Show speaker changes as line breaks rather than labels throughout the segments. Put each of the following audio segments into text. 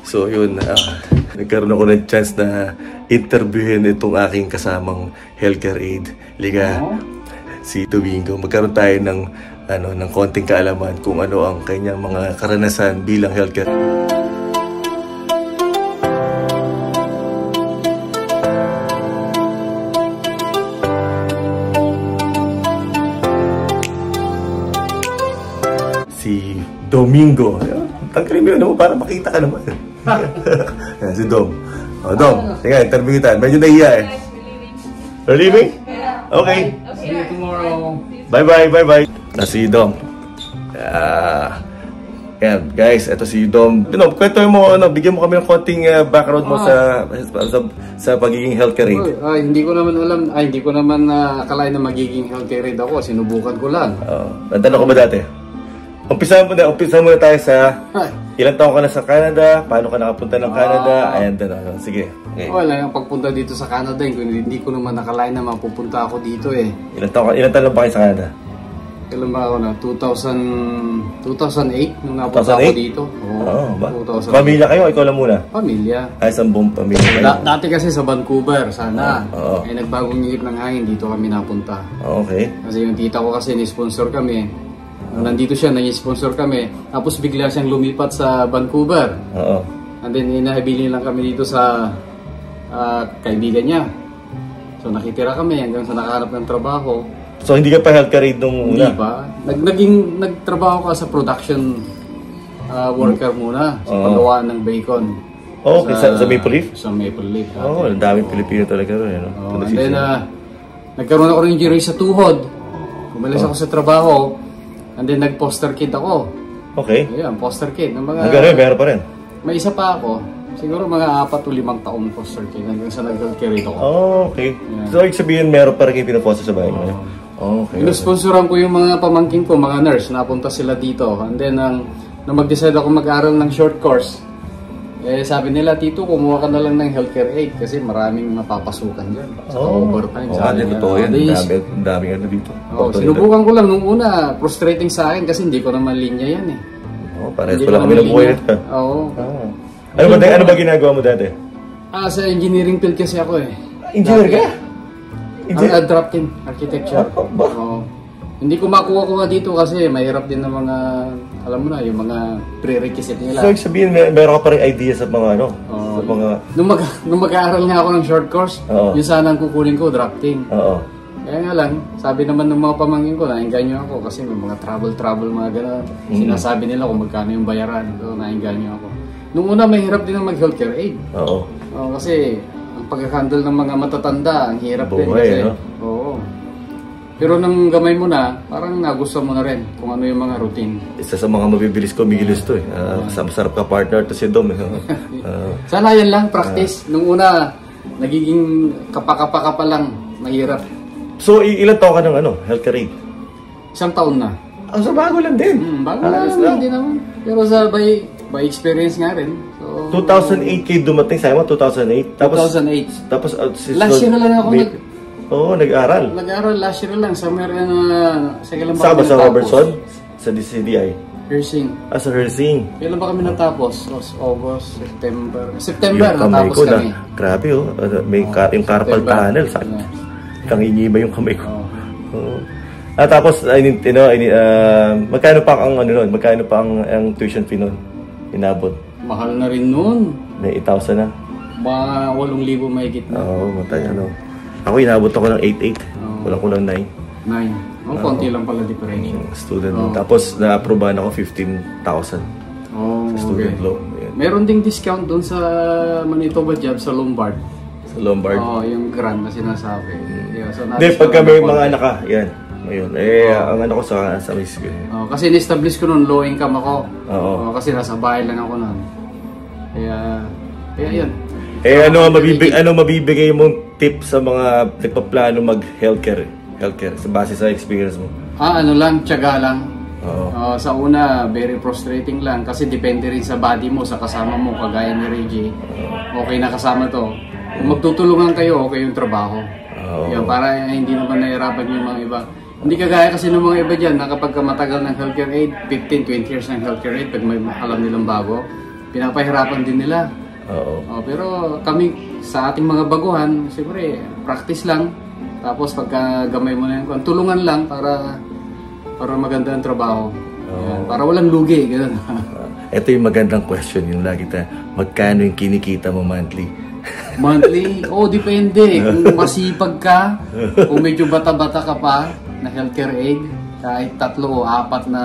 So yun, nagkaroon ako ng chance na interviewin itong aking kasamang healthcare aide. Liga, si Domingo. Magkaroon tayo ng konting kaalaman kung ano ang kanyang mga karanasan bilang healthcare. Si Domingo. Tanggalin mo yun, no? Para makita ka naman. Si Dom. O, Dom. Sige, interview kita. Medyo nahiya eh. You're leaving? Okay.
See you tomorrow.
Bye-bye. Si Dom. Yan, guys. Ito si Dom. Kwento mo, bigyan mo kami ng konting background mo sa pagiging healthcare aide.
Hindi ko naman alam. Hindi ko naman akalain na magiging healthcare aide ako. Sinubukan ko lang.
Nantanong ko ba dati? Umpisa muna tayo sa ilang taon ka na sa Canada, paano ka nakapunta ng Canada, and sige. Okay.
Wala, yung pagpunta dito sa Canada, hindi ko naman nakalain na mapupunta ako dito eh.
Ilang taon ba kayo sa Canada?
Kailan ba ako na? 2008 nung napunta ako dito.
Pamilya kayo o ikaw lang muna?
Pamilya.
Ay, isang buong pamilya kayo?
Dati kasi sa Vancouver, sana. Eh, nagbagong ihip ng hangin, dito kami napunta.
Okay.
Kasi yung tita ko kasi ni-sponsor kami. Nandito siya, nag-sponsor kami. Tapos bigla siyang lumipat sa Vancouver. And then inahabilin lang kami dito sa kaibigan niya. So nakitira kami hanggang sa nakahanap ng trabaho.
So hindi ka pa healthcare aide nung una?
Hindi pa. Nagtrabaho ka sa production worker muna. Sa paggawa ng bacon.
Okay, sa Maple Leaf?
Sa Maple Leaf.
Ang daming Pilipino talaga rin.
And then nagkaroon ako ng injury sa tuhod. Umalis ako sa trabaho. And then nag-poster kid ako.
Okay.
Ayan, poster kid.
Hanggang meron pa rin?
May isa pa ako. Siguro mga 4 o 5 taong poster kid. Hanggang sa nag-healthcare ako.
Okay. Yeah. So, ibig sabihin meron pa rin yung pinaposter sa bahay mo? Okay.
Inusponsoran ko yung mga pamangkin ko, mga nurse. Napunta sila dito. And then, nung mag-decide ako mag-aral ng short course, sabi nila, Tito, kumuha ka na lang ng healthcare aid kasi maraming mapapasukan dyan. Sa overtime.
Totoo yan. Daming dito.
Sinubukan ko lang nung una. Frustrating sa akin kasi hindi ko naman linya yan eh.
Parehas pala kami nabuhay nito. Ano ba ginagawa mo dati?
Sa engineering field kasi ako eh.
Engineer ka?
Drafting, architecture. Hindi ko makuha dito kasi mahirap din ng mga, alam mo na, yung mga prerequisite nila.
So, sabihin, meron ka pa rin idea sa mga sa mga...
Nung mag-aaral nga ako ng short course, yung sana ang kukunin ko, drafting. Kaya nga lang, sabi naman ng mga pamangkin ko, nainganyo ako kasi may mga travel, mga gano'n. Sinasabi nila kung magkano yung bayaran. So, nainganyo ako. Nung una, mahirap din ang mag-healthcare aid. Kasi, ang pag-handle ng mga matatanda, ang hirap din kasi. Pero nang gamay mo na, parang nagustuhan mo na rin kung ano yung mga routine. Isa
sa mga mabibilis ko, Miguelis to eh. Masarap ka partner to si Dom.
Sana yan lang, practice. Nung una, nagiging kapaka pa lang, mahirap.
So, ilan taon ka ng healthcare aid?
1 taon na.
So bago lang din.
Bago lang, hindi naman. Pero by experience nga rin. So,
2008 kayo dumating, sabi mo 2008?
2008.
Tapos
last year na lang ako
nag-aral.
Nag-aral last year lang, somewhere sa kailan ba
kami natapos? Sa Robertson? Sa DCDI?
Hersing.
Sa Hersing.
Kailan ba kami natapos? August, September natapos kami.
Grabe yung carpal tunnel. Kang iniba yung kamay ko. Tapos, magkano pa ang tuition fee nun? Inabot?
Mahal na rin nun.
May 8,000 na?
Mga 8,000 mahigit na.
Ako inabot ako ng 8,800. Kulang 9.
9. Konti lang pala differential.
Student. Tapos na-approvean ako 15,000. Sa student loan.
Meron ding discount doon sa Manitoba Job sa Lombard.
Sa Lombard?
Yung grant na sinasabi.
Hindi, pagka may mga anak ka, yan. Ngayon, ang ano ko sa risk.
Kasi in-establish ko noon, low income ako. Kasi nasa bahay lang ako noon. Kaya yan.
Ano mabibigay mong tip sa mga nagpaplano mag-healthcare sa base sa experience mo?
Tiyaga lang. Sa una, very frustrating lang kasi depende rin sa body mo, sa kasama mo, kagaya ni Reggie. Okay na kasama to. Kung magtutulungan kayo, okay yung trabaho. Yan, para hindi naman nahirapan yung mga iba. Hindi kagaya kasi ng mga iba dyan na kapag matagal ng healthcare aid, 15-20 years ng healthcare aid, pag may alam nilang bago, pinapahirapan din nila.
Oo.
Pero kami sa ating mga baguhan, siyempre practice lang. Tapos pagka gamay mo na yan, tulungan lang para maganda ang trabaho. Yan, para walang lugi.
Ito yung magandang question yung lagi tayo. Magkano yung kinikita mo monthly?
Monthly? Depende. Kung masipag ka, kung medyo bata-bata ka pa na healthcare aid, kahit 3 o 4 na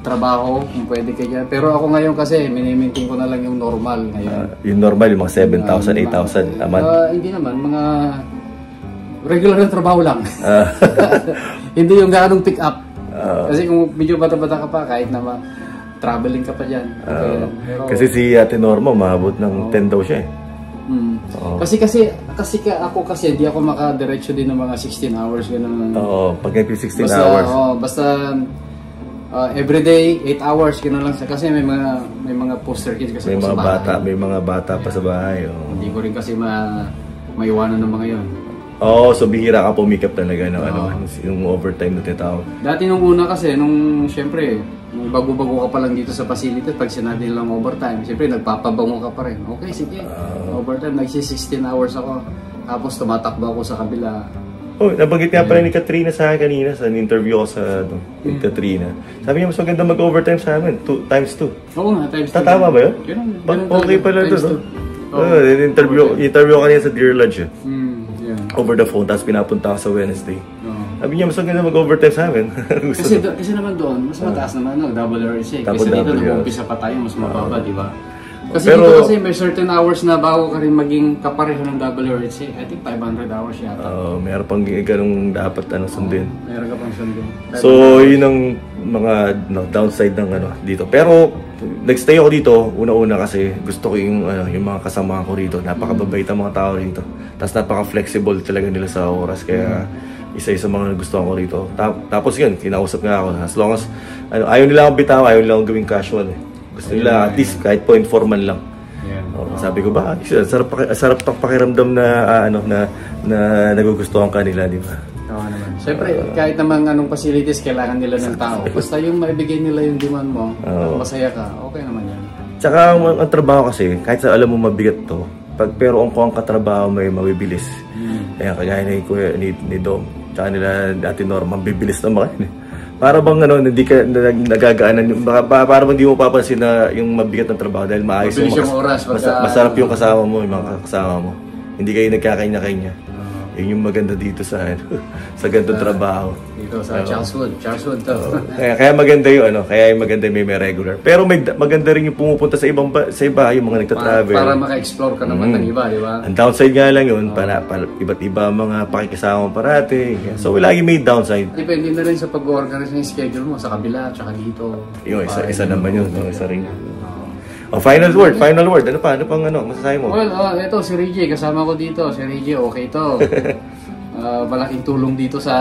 trabaho, kung pwede ka dyan. Pero ako ngayon kasi, minimintin ko na lang yung normal ngayon.
Yung normal, yung mga 7,000, 8,000 a month?
Hindi naman, mga regular na trabaho lang. Hindi yung ganong pick up. Kasi kung medyo bata-bata ka pa, kahit na traveling ka pa dyan. Okay, pero,
kasi si Ate Norma, maabot ng 10 daw siya eh.
Kasi ako hindi ako makadiretso din ng mga 16 hours ganun.
Pag 16 hours.
Basta everyday 8 hours gano'n lang kasi may mga foster kids kasi
may mga
sa bahay.
may mga bata pa sa bahay.
Hindi ko rin kasi maiwanan ng mga 'yon.
So bihira ka pumikap talaga ng yung overtime na tinatawag.
Dati nung una kasi syempre nung bago-bago ka pa lang dito sa facility, pag sinabi nilang overtime, siyempre nagpapabango ka pa rin. Okay, sige. Overtime, nagsi-16 hours ako. Tapos tumatakbo ako sa kabila.
Nabanggit nga pala ni Katrina sa akin kanina sa interview ko sa Katrina. Sabi niya mas maganda mag-overtime sa amin, 2 times 2.
Oo nga, times 2.
Tatama ba yun? Okay pala doon. Interview ko kanina sa Deer Lodge. Over the phone, tapos pinapunta ako sa Wednesday. Sabi niya, mas maganda mag-overtime sa amin.
kasi naman doon, mas mataas naman, WRC. Kasi dito nag-umpisa pa tayo, mas mababa, di ba? Kasi dito kasi may certain hours na bago ka rin maging kapareho ng WRC. I think 500 hours yata.
Meron pang ganung dapat sundin.
Meron ka pang sundin.
So, yun ang mga downside ng dito. Pero, nagstay ako dito, una-una kasi gusto ko yung mga kasama ko rito. Napakababait ang mga tao rito. Tapos napaka-flexible talaga nila sa oras. Kaya, isa sa mga gusto ko rito. Tapos yun, kinausap nga ako. As long as, ayaw nila akong bitaw, ayaw nila akong gawing casual eh. Gusto nila at least kahit po informal lang. Sabi ko ba, sarap pakiramdam na nagugustuhan kanila, di ba?
Oo naman. Siyempre, kahit namang anong facilities kailangan nila ng tao. Basta yung maibigay nila yung demand mo, masaya ka, okay naman yan.
Tsaka ang trabaho kasi, kahit sa alam mo mabigat to, pero ang katrabaho may mabibilis. Kaya kagaya ni Dom, tsaka nila Ate Norma, bibilis na mga para bang hindi ka nagagaanan, para bang hindi mo papansin na yung mabigat ng trabaho dahil maayos
yung oras,
masarap yung kasama mo, yung mga kasama mo. Hindi kayo nagkakanya-kanya. Yun yung maganda dito sa ganitong trabaho.
Dito sa Charleswood to.
Kaya maganda yung kaya maganda may regular. Pero maganda rin yung pumupunta sa iba yung mga nagta-travel.
Para maka-explore ka naman ng iba, di ba?
Ang downside nga lang yun, iba't iba mga pakikisama parati. So lagi may downside.
Depende na rin sa pag-organize ng schedule mo sa kabila tsaka dito.
Yung isa naman yun, isa rin. Final word. Ano pang masasabi mo?
Well, ito si Reggie, kasama ko dito. Si Reggie, okay to. Malaking tulong dito sa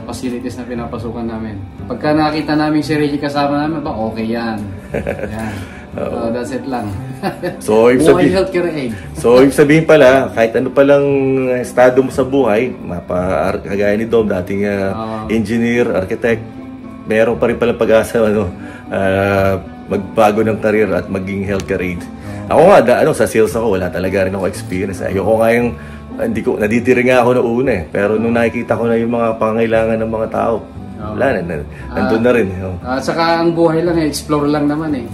facilities na pinapasukan namin. Pagka nakita namin si Reggie kasama namin, okay yan. That's it lang.
So,
buhay healthcare aid.
So, ibig sabihin pala, kahit ano palang estado mo sa buhay, kagaya ni Dom, dating engineer, architect, meron pa rin pala pag-asa, magbago ng career at maging healthcare aid. Ako nga, sa sales ako, wala talaga rin ako experience. Ayoko nga yung, nadidiri nga ako na una eh. Pero nung nakikita ko na yung mga pangailangan ng mga tao, wala na, nandun na rin.
Saka ang buhay lang, explore lang naman eh.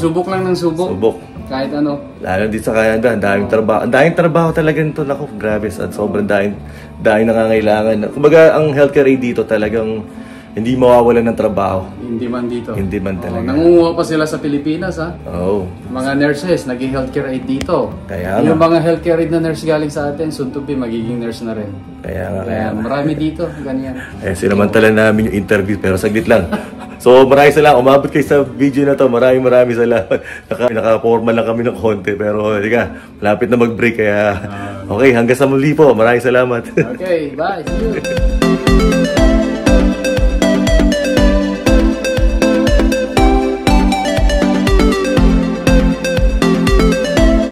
Subok lang ng subok. Kahit ano. Lalo
dito sa Canada, ang daming trabaho. Ang daming trabaho talaga nito. Naku, grabe. At sobrang daming nangangailangan. Kumbaga, ang healthcare aid dito talagang hindi mawawalan ng trabaho.
Hindi man dito.
Hindi man talaga.
Nangunguha pa sila sa Pilipinas, ha? Mga nurses, naging healthcare aid dito. Yung mga healthcare aid na nurse galing sa atin, soon to be, magiging nurse na rin.
Kaya
marami dito, ganyan.
Sinamantala namin yung interview, pero saglit lang. So, maraming salamat. Umabot kayo sa video na to. Maraming salamat. Naka-formal lang kami ng konti. Pero, malapit na mag-break. Kaya, okay, hanggang sa muli po. Maraming salamat.
Okay, bye. See you.